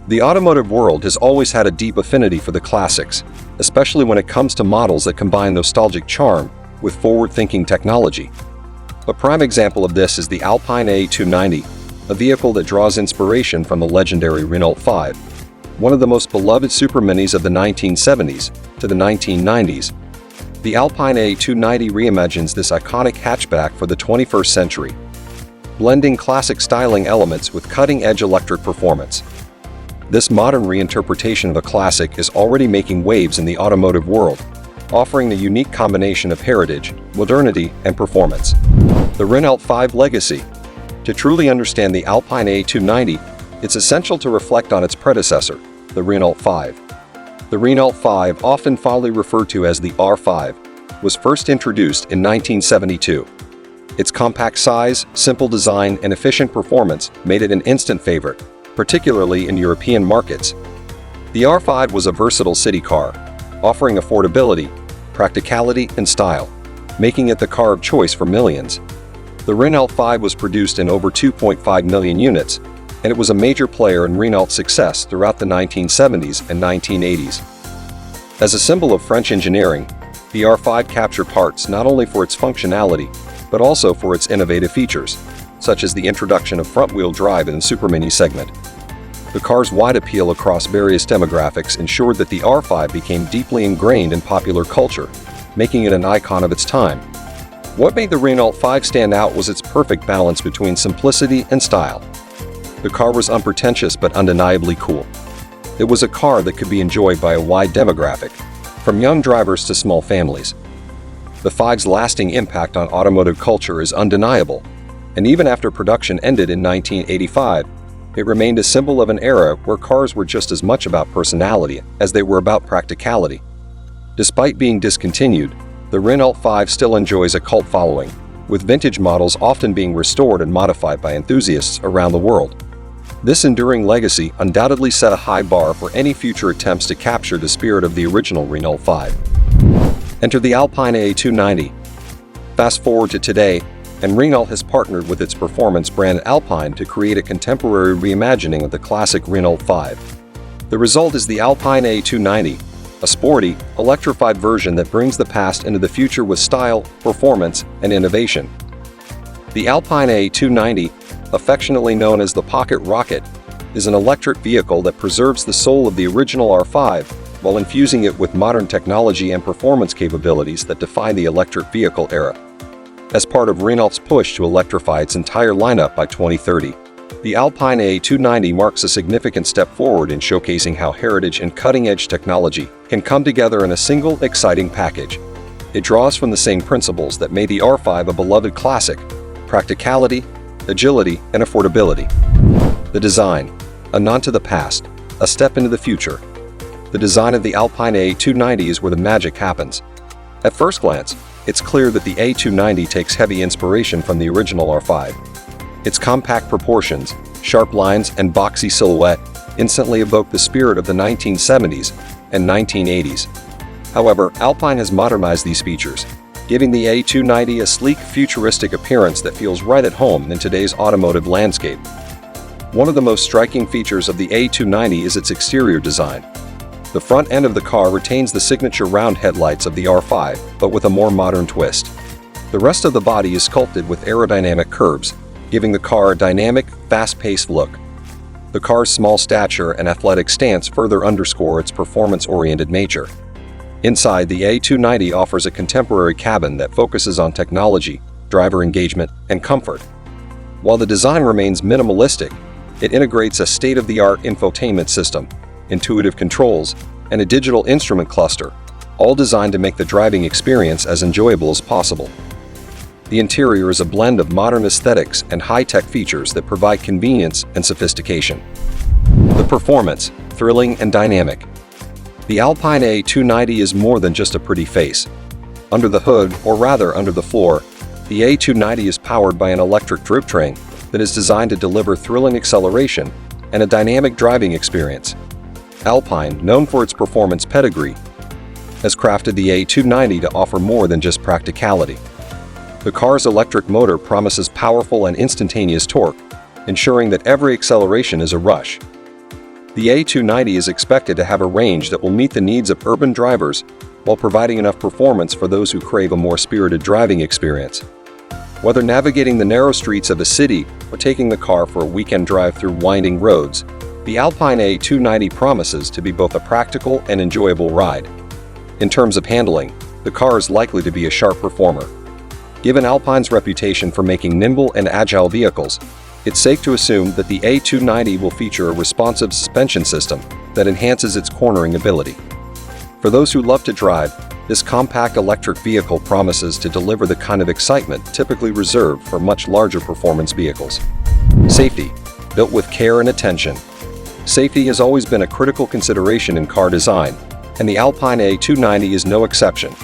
The automotive world has always had a deep affinity for the classics, especially when it comes to models that combine nostalgic charm with forward-thinking technology. A prime example of this is the Alpine A290, a vehicle that draws inspiration from the legendary Renault 5, one of the most beloved superminis of the 1970s to the 1990s. The Alpine A290 reimagines this iconic hatchback for the 21st century, blending classic styling elements with cutting-edge electric performance. This modern reinterpretation of a classic is already making waves in the automotive world, offering a unique combination of heritage, modernity, and performance. The Renault 5 legacy. To truly understand the Alpine A290, it's essential to reflect on its predecessor, the Renault 5. The Renault 5, often fondly referred to as the R5, was first introduced in 1972. Its compact size, simple design, and efficient performance made it an instant favorite, particularly in European markets. The R5 was a versatile city car, offering affordability, practicality, and style, making it the car of choice for millions. The Renault 5 was produced in over 2.5 million units, and it was a major player in Renault's success throughout the 1970s and 1980s. As a symbol of French engineering, the R5 captured hearts not only for its functionality, but also for its innovative features, such as the introduction of front-wheel drive in the supermini segment. The car's wide appeal across various demographics ensured that the R5 became deeply ingrained in popular culture, making it an icon of its time. What made the Renault 5 stand out was its perfect balance between simplicity and style. The car was unpretentious but undeniably cool. It was a car that could be enjoyed by a wide demographic, from young drivers to small families. The 5's lasting impact on automotive culture is undeniable, and even after production ended in 1985, it remained a symbol of an era where cars were just as much about personality as they were about practicality. Despite being discontinued, the Renault 5 still enjoys a cult following, with vintage models often being restored and modified by enthusiasts around the world. This enduring legacy undoubtedly set a high bar for any future attempts to capture the spirit of the original Renault 5. Enter the Alpine A290. Fast forward to today, and Renault has partnered with its performance brand Alpine to create a contemporary reimagining of the classic Renault 5. The result is the Alpine A290, a sporty, electrified version that brings the past into the future with style, performance, and innovation. The Alpine A290, affectionately known as the Pocket Rocket, is an electric vehicle that preserves the soul of the original R5 while infusing it with modern technology and performance capabilities that define the electric vehicle era. As part of Renault's push to electrify its entire lineup by 2030, the Alpine A290 marks a significant step forward in showcasing how heritage and cutting-edge technology can come together in a single, exciting package. It draws from the same principles that made the R5 a beloved classic: practicality, agility, and affordability. The design, a nod to the past, a step into the future. The design of the Alpine A290 is where the magic happens. At first glance, it's clear that the A290 takes heavy inspiration from the original R5. Its compact proportions, sharp lines, and boxy silhouette instantly evoke the spirit of the 1970s and 1980s. However, Alpine has modernized these features, giving the A290 a sleek, futuristic appearance that feels right at home in today's automotive landscape. One of the most striking features of the A290 is its exterior design. The front end of the car retains the signature round headlights of the R5, but with a more modern twist. The rest of the body is sculpted with aerodynamic curves, giving the car a dynamic, fast-paced look. The car's small stature and athletic stance further underscore its performance-oriented nature. Inside, the A290 offers a contemporary cabin that focuses on technology, driver engagement, and comfort. While the design remains minimalistic, it integrates a state-of-the-art infotainment system, intuitive controls, and a digital instrument cluster, all designed to make the driving experience as enjoyable as possible. The interior is a blend of modern aesthetics and high-tech features that provide convenience and sophistication. The performance, thrilling and dynamic. The Alpine A290 is more than just a pretty face. Under the hood, or rather under the floor, the A290 is powered by an electric drivetrain that is designed to deliver thrilling acceleration and a dynamic driving experience. Alpine, known for its performance pedigree, has crafted the A290 to offer more than just practicality. The car's electric motor promises powerful and instantaneous torque, ensuring that every acceleration is a rush. The A290 is expected to have a range that will meet the needs of urban drivers while providing enough performance for those who crave a more spirited driving experience. Whether navigating the narrow streets of a city or taking the car for a weekend drive through winding roads, the Alpine A290 promises to be both a practical and enjoyable ride. In terms of handling, the car is likely to be a sharp performer. Given Alpine's reputation for making nimble and agile vehicles, it's safe to assume that the A290 will feature a responsive suspension system that enhances its cornering ability. For those who love to drive, this compact electric vehicle promises to deliver the kind of excitement typically reserved for much larger performance vehicles. Safety, built with care and attention. Safety has always been a critical consideration in car design, and the Alpine A290 is no exception.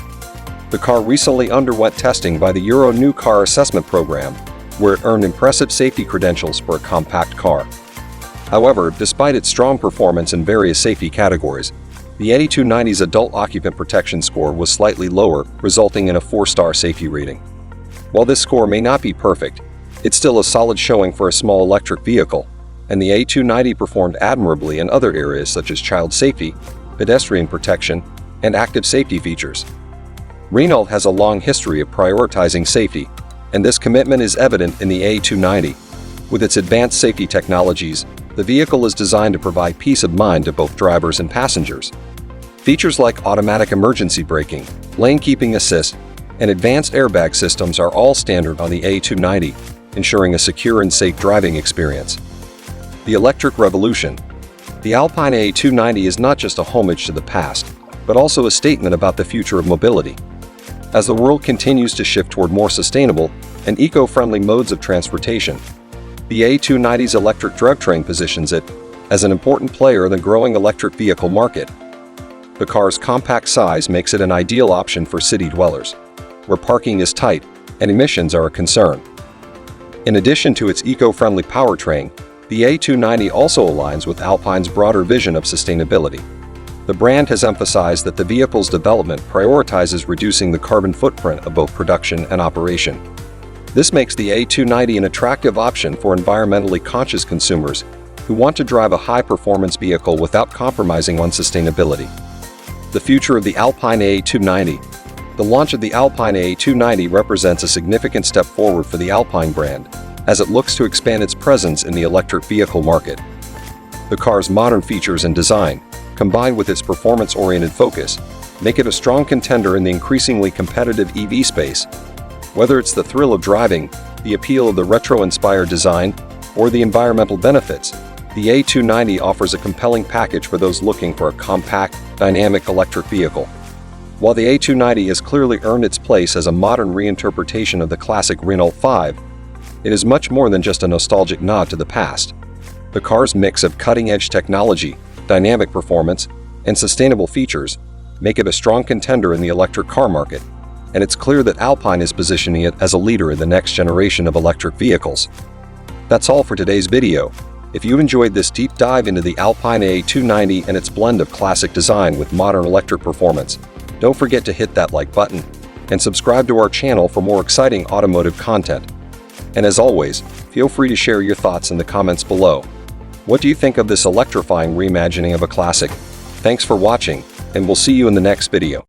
The car recently underwent testing by the Euro New Car Assessment Program, where it earned impressive safety credentials for a compact car. However, despite its strong performance in various safety categories, the A290's adult occupant protection score was slightly lower, resulting in a 4-star safety rating. While this score may not be perfect, it's still a solid showing for a small electric vehicle, and the A290 performed admirably in other areas such as child safety, pedestrian protection, and active safety features. Renault has a long history of prioritizing safety, and this commitment is evident in the A290. With its advanced safety technologies, the vehicle is designed to provide peace of mind to both drivers and passengers. Features like automatic emergency braking, lane keeping assist, and advanced airbag systems are all standard on the A290, ensuring a secure and safe driving experience. The electric revolution. The Alpine A290 is not just a homage to the past, but also a statement about the future of mobility. As the world continues to shift toward more sustainable and eco-friendly modes of transportation, the A290's electric drivetrain positions it as an important player in the growing electric vehicle market. The car's compact size makes it an ideal option for city dwellers, where parking is tight and emissions are a concern. In addition to its eco-friendly powertrain, the A290 also aligns with Alpine's broader vision of sustainability. The brand has emphasized that the vehicle's development prioritizes reducing the carbon footprint of both production and operation. This makes the A290 an attractive option for environmentally conscious consumers who want to drive a high-performance vehicle without compromising on sustainability. The future of the Alpine A290. The launch of the Alpine A290 represents a significant step forward for the Alpine brand, as it looks to expand its presence in the electric vehicle market. The car's modern features and design, combined with its performance-oriented focus, make it a strong contender in the increasingly competitive EV space. Whether it's the thrill of driving, the appeal of the retro-inspired design, or the environmental benefits, the A290 offers a compelling package for those looking for a compact, dynamic electric vehicle. While the A290 has clearly earned its place as a modern reinterpretation of the classic Renault 5, it is much more than just a nostalgic nod to the past. The car's mix of cutting-edge technology, dynamic performance, and sustainable features make it a strong contender in the electric car market, and it's clear that Alpine is positioning it as a leader in the next generation of electric vehicles. That's all for today's video. If you enjoyed this deep dive into the Alpine A290 and its blend of classic design with modern electric performance, don't forget to hit that like button and subscribe to our channel for more exciting automotive content. And as always, feel free to share your thoughts in the comments below. What do you think of this electrifying reimagining of a classic? Thanks for watching, and we'll see you in the next video.